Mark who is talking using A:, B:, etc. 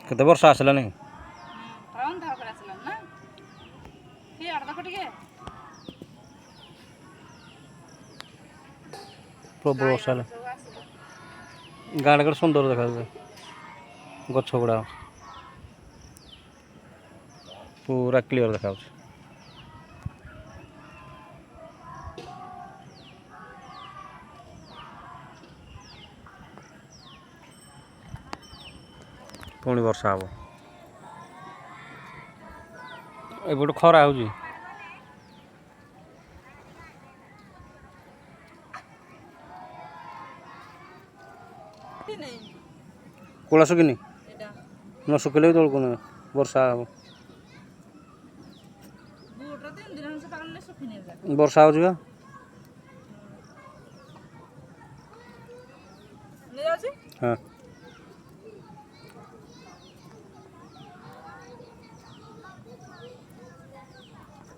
A: କେତେ ବର୍ଷ ଆସିଲାନି ପ୍ରବଳ ବର୍ଷା ହେଲା ଗାଁଟା କେତେ ସୁନ୍ଦର ଦେଖାଯାଉଛି ଗଛ ଗୁଡ଼ାକ ପୁରା କ୍ଲିଅର ଦେଖାଯାଉଛି। ପୁଣି ବର୍ଷା ହବ ଏପଟେ ଖରା ହେଉଛି କୋଳା ଶୁଖିନି ନ ଶୁଖିଲେ ବି ତଳକୁ ନୁହେଁ ବର୍ଷା ହବ ବର୍ଷା ହେଉଛି ବା ହଁ।